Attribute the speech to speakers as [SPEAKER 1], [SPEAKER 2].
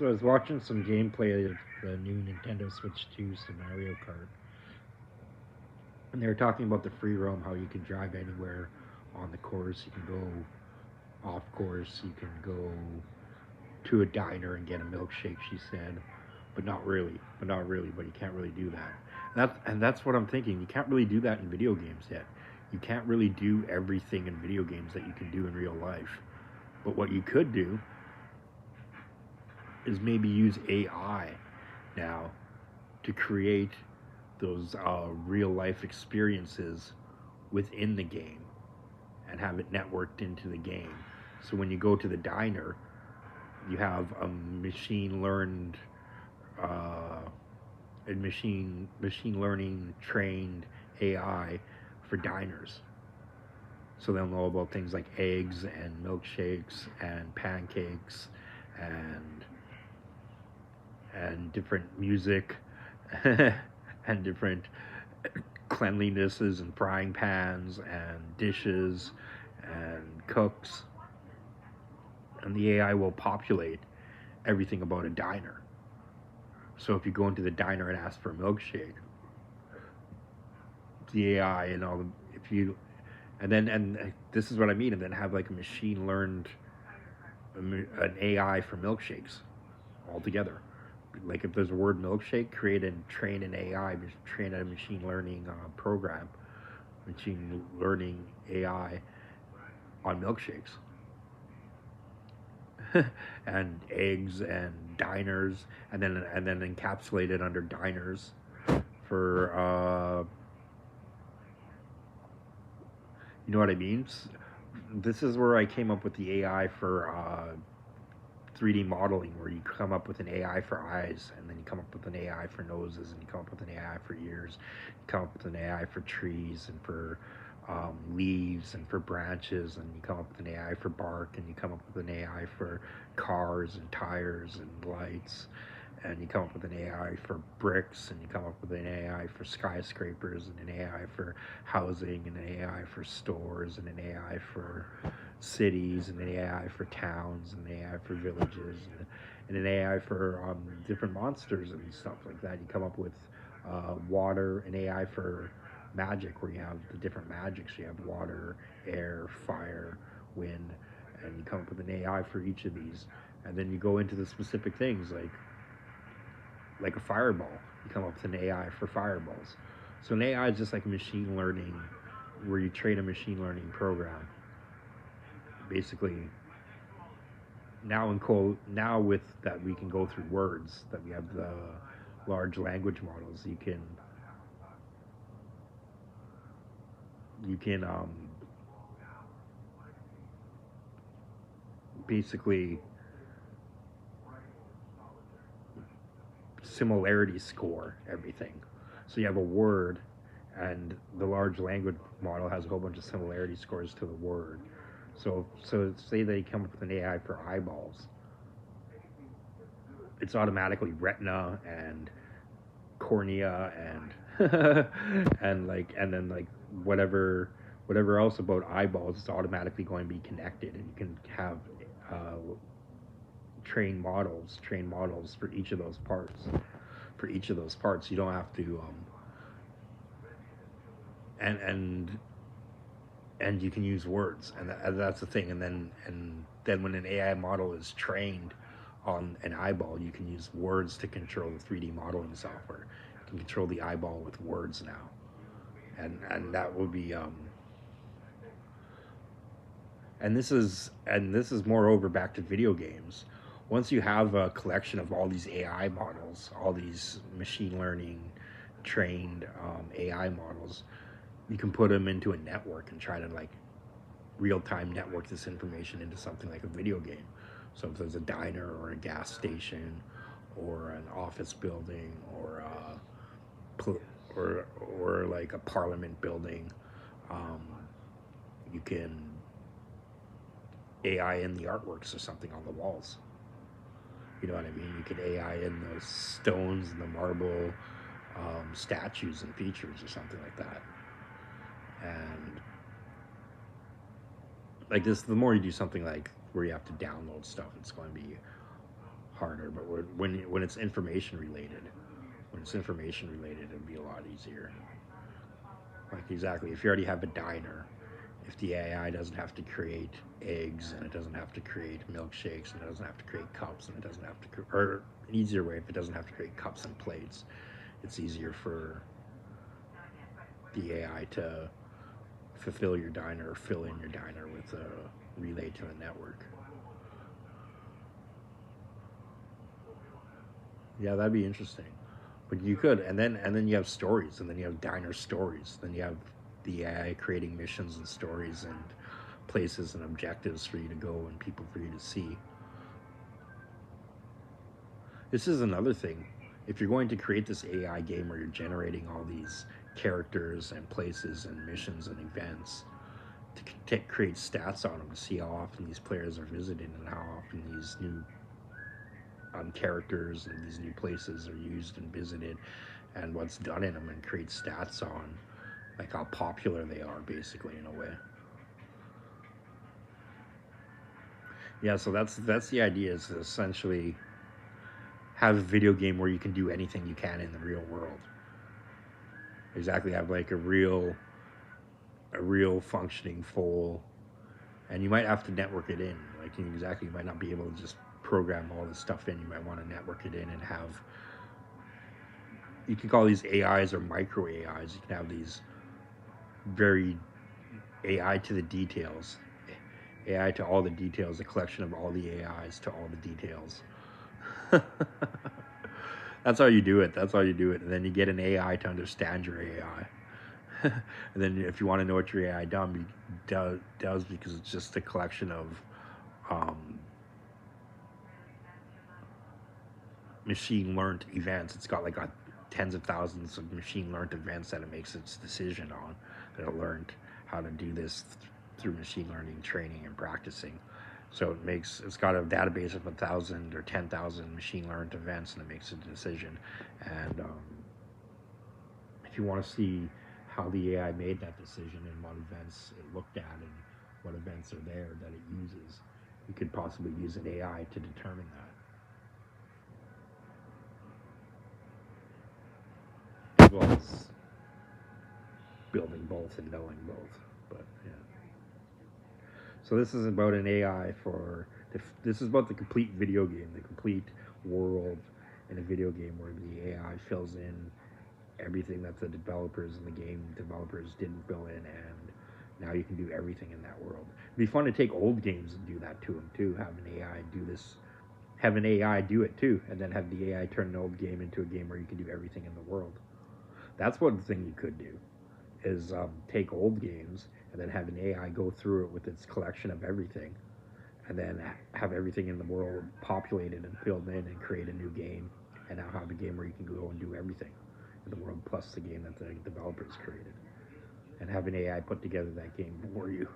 [SPEAKER 1] So I was watching some gameplay of the new Nintendo Switch 2 Super Mario Kart, and they were talking about the free roam, how you can drive anywhere on the course. You can go off course. You can go to a diner and get a milkshake. She said, but not really. But not really. But you can't really do that. That's what I'm thinking. You can't really do that in video games yet. You can't really do everything in video games that you can do in real life. But what you could do is maybe use AI now to create those real life experiences within the game and have it networked into the game. So when you go to the diner, you have a machine learned, a machine learning trained AI for diners. So they'll know about things like eggs and milkshakes and pancakes and different music and different cleanlinesses and frying pans and dishes and cooks. And the AI will populate everything about a diner. So if you go into the diner and ask for a milkshake, the AI and all the, if you, and this is what I mean, and then have like a machine learned, an AI for milkshakes altogether. Like if there's a word milkshake, create and train an AI, train a machine learning program, machine learning AI on milkshakes and eggs and diners, and then encapsulate it under diners for you know what I mean. This is where I came up with the AI for 3D modeling, where you come up with an AI for eyes, and then you come up with an AI for noses, and you come up with an AI for ears, you come up with an AI for trees and for leaves and for branches, and you come up with an AI for bark, and you come up with an AI for cars and tires and lights, and you come up with an AI for bricks, and you come up with an AI for skyscrapers, and an AI for housing, and an AI for stores, and an AI for cities, and an AI for towns, and an AI for villages, and an AI for different monsters and stuff like that. You come up with water, an AI for magic, where you have the different magics. You have water, air, fire, wind, and you come up with an AI for each of these. And then you go into the specific things like a fireball. You come up with an AI for fireballs. So an AI is just like machine learning, where you train a machine learning program. Basically, now with that we can go through words, that we have the large language models. You can basically similarity score everything. So you have a word, and the large language model has a whole bunch of similarity scores to the word. So say they come up with an AI for eyeballs, it's automatically retina and cornea and and then like whatever else about eyeballs is automatically going to be connected, and you can have uh, train models for each of those parts. For each of those parts, you don't have to and and and you can use words, and that's the thing. And then when an AI model is trained on an eyeball, you can use words to control the 3D modeling software. You can control the eyeball with words now, and that would be and this is moreover back to video games. Once you have a collection of all these AI models, all these machine learning trained AI models, you can put them into a network and try to like real time network this information into something like a video game. So if there's a diner or a gas station or an office building or or like a parliament building, um, you can AI in the artworks or something on the walls. You know what I mean? You could AI in the stones and the marble statues and features or something like that. And like this, the more you do something like where you have to download stuff, it's going to be harder. But when it's information related, it'd be a lot easier. Like exactly, if you already have a diner, if the AI doesn't have to create eggs and it doesn't have to create milkshakes and it doesn't have to create cups and it doesn't have to, or an easier way, if it doesn't have to create cups and plates, it's easier for the AI to fulfill your diner or fill in your diner with a relay to the network. Yeah, that'd be interesting. But you could, and then you have stories, and then you have diner stories. Then you have the AI creating missions and stories and places and objectives for you to go and people for you to see. This is another thing. If you're going to create this AI game where you're generating all these characters and places and missions and events, to create stats on them to see how often these players are visiting and how often these new characters and these new places are used and visited and what's done in them, and create stats on like how popular they are, basically, in a way. Yeah, so that's the idea, is to essentially have a video game where you can do anything you can in the real world. Exactly, have like a real functioning full, and you might have to network it in. Like, exactly, you might not be able to just program all this stuff in. You might want to network it in and have, you can call these AIs or micro AIs. You can have these very AI to the details, AI to all the details, a collection of all the AIs to all the details. That's how you do it. That's how you do it. And then you get an AI to understand your AI. And then if you want to know what your AI does, because it's just a collection of um, machine learned events. It's got like tens of thousands of machine learned events that it makes its decision on. That it learned how to do this through machine learning training and practicing. So it's got a database of 1,000 or 10,000 machine learned events, and it makes a decision. And if you want to see how the AI made that decision and what events it looked at and what events are there that it uses, you could possibly use an AI to determine that, as well as building both and knowing both. But yeah. So this is about an AI for this is about the complete video game, the complete world in a video game where the AI fills in everything that the developers and the game developers didn't fill in, and now you can do everything in that world. It'd be fun to take old games and do that to them too. Have an AI do this, have an AI do it too, and then have the AI turn an old game into a game where you can do everything in the world. That's one thing you could do, is take old games and then have an AI go through it with its collection of everything, and then have everything in the world populated and filled in and create a new game, and now have a game where you can go and do everything in the world plus the game that the developers created, and have an AI put together that game for you.